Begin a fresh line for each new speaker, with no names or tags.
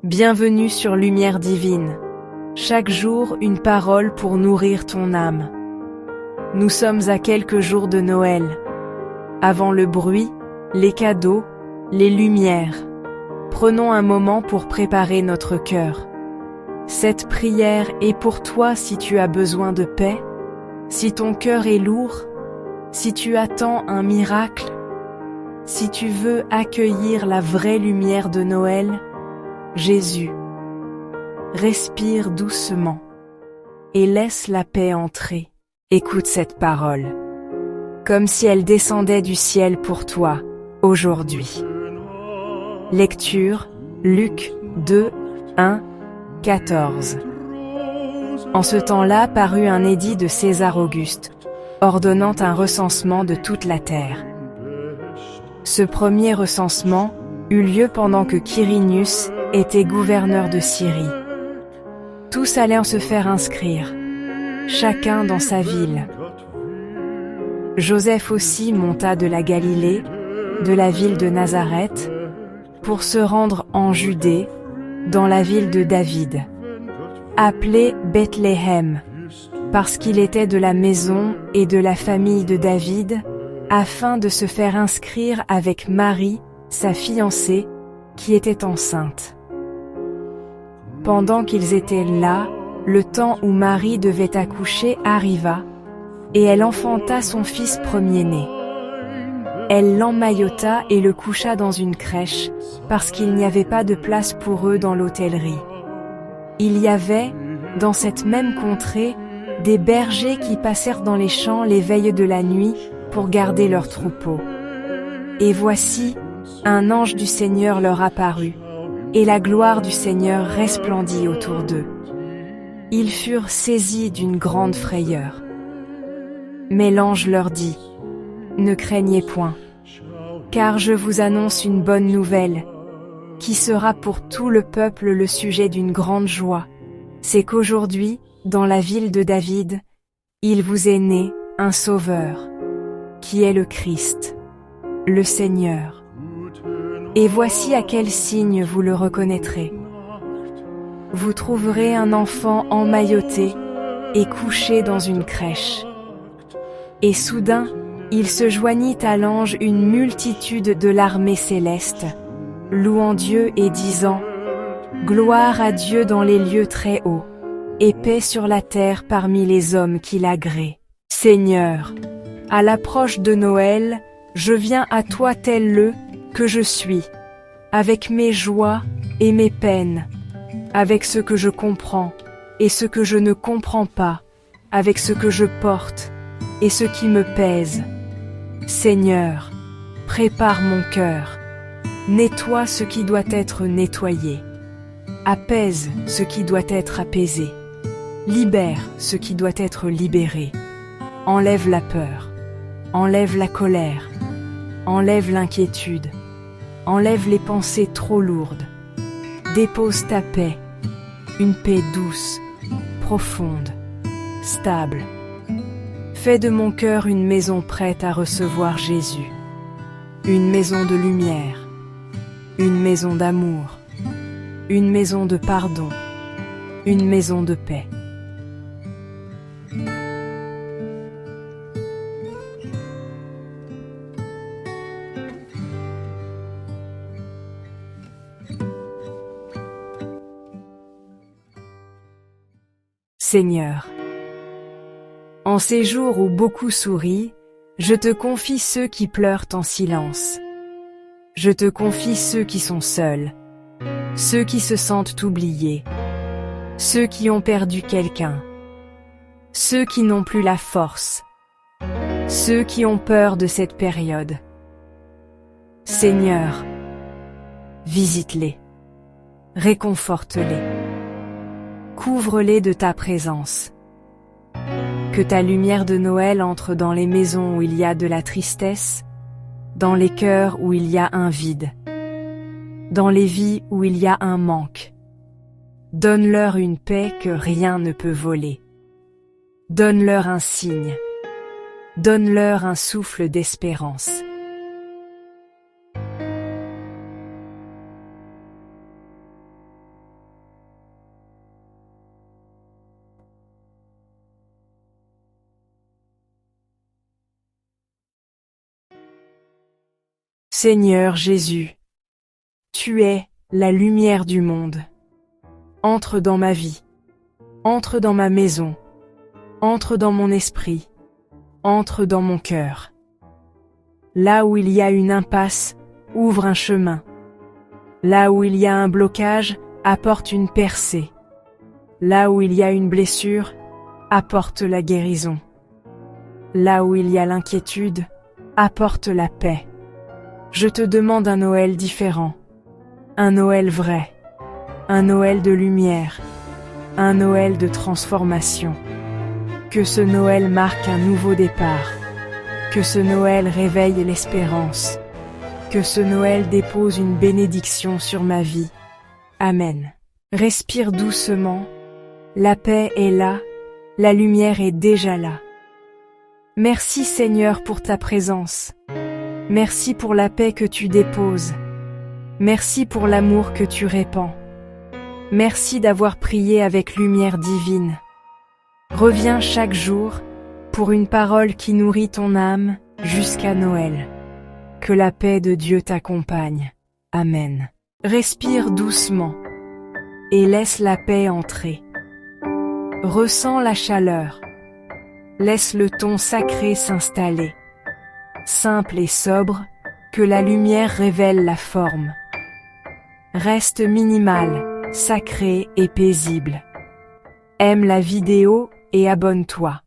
Bienvenue sur Lumière Divine. Chaque jour, une parole pour nourrir ton âme. Nous sommes à quelques jours de Noël. Avant le bruit, les cadeaux, les lumières, prenons un moment pour préparer notre cœur. Cette prière est pour toi si tu as besoin de paix, si ton cœur est lourd, si tu attends un miracle, si tu veux accueillir la vraie lumière de Noël. Jésus, respire doucement et laisse la paix entrer. Écoute cette parole, comme si elle descendait du ciel pour toi, aujourd'hui. Lecture, Luc 2, 1, 14. En ce temps-là parut un édit de César Auguste, ordonnant un recensement de toute la terre. Ce premier recensement eut lieu pendant que Quirinius était gouverneur de Syrie. Tous allèrent se faire inscrire, chacun dans sa ville. Joseph aussi monta de la Galilée, de la ville de Nazareth, pour se rendre en Judée, dans la ville de David, appelée Bethléem, parce qu'il était de la maison et de la famille de David, afin de se faire inscrire avec Marie, sa fiancée, qui était enceinte. Pendant qu'ils étaient là, le temps où Marie devait accoucher arriva, et elle enfanta son fils premier-né. Elle l'emmaillota et le coucha dans une crèche, parce qu'il n'y avait pas de place pour eux dans l'hôtellerie. Il y avait, dans cette même contrée, des bergers qui passèrent dans les champs les veilles de la nuit pour garder leurs troupeaux. Et voici, un ange du Seigneur leur apparut, et la gloire du Seigneur resplendit autour d'eux. Ils furent saisis d'une grande frayeur. Mais l'ange leur dit, « Ne craignez point, car je vous annonce une bonne nouvelle, qui sera pour tout le peuple le sujet d'une grande joie. C'est qu'aujourd'hui, dans la ville de David, il vous est né un Sauveur, qui est le Christ, le Seigneur. Et voici à quel signe vous le reconnaîtrez. Vous trouverez un enfant emmailloté et couché dans une crèche. » Et soudain, il se joignit à l'ange une multitude de l'armée céleste, louant Dieu et disant « Gloire à Dieu dans les lieux très hauts, et paix sur la terre parmi les hommes qui l'agréent. Seigneur, à l'approche de Noël, je viens à toi tel le que je suis, avec mes joies et mes peines, avec ce que je comprends et ce que je ne comprends pas, avec ce que je porte et ce qui me pèse. Seigneur, prépare mon cœur, nettoie ce qui doit être nettoyé, apaise ce qui doit être apaisé, libère ce qui doit être libéré, enlève la peur, enlève la colère, enlève l'inquiétude, enlève les pensées trop lourdes, dépose ta paix, une paix douce, profonde, stable. Fais de mon cœur une maison prête à recevoir Jésus, une maison de lumière, une maison d'amour, une maison de pardon, une maison de paix. Seigneur, en ces jours où beaucoup sourient, je te confie ceux qui pleurent en silence. Je te confie ceux qui sont seuls, ceux qui se sentent oubliés, ceux qui ont perdu quelqu'un, ceux qui n'ont plus la force, ceux qui ont peur de cette période. Seigneur, visite-les, réconforte-les. Couvre-les de ta présence. Que ta lumière de Noël entre dans les maisons où il y a de la tristesse, dans les cœurs où il y a un vide, dans les vies où il y a un manque. Donne-leur une paix que rien ne peut voler. Donne-leur un signe. Donne-leur un souffle d'espérance. Seigneur Jésus, tu es la lumière du monde. Entre dans ma vie, entre dans ma maison, entre dans mon esprit, entre dans mon cœur. Là où il y a une impasse, ouvre un chemin. Là où il y a un blocage, apporte une percée. Là où il y a une blessure, apporte la guérison. Là où il y a l'inquiétude, apporte la paix. Je te demande un Noël différent, un Noël vrai, un Noël de lumière, un Noël de transformation. Que ce Noël marque un nouveau départ, que ce Noël réveille l'espérance, que ce Noël dépose une bénédiction sur ma vie. Amen. Respire doucement, la paix est là, la lumière est déjà là. Merci Seigneur pour ta présence. Merci pour la paix que tu déposes. Merci pour l'amour que tu répands. Merci d'avoir prié avec lumière divine. Reviens chaque jour pour une parole qui nourrit ton âme jusqu'à Noël. Que la paix de Dieu t'accompagne. Amen. Respire doucement et laisse la paix entrer. Ressens la chaleur. Laisse le ton sacré s'installer. Simple et sobre, que la lumière révèle la forme. Reste minimal, sacré et paisible. Aime la vidéo et abonne-toi.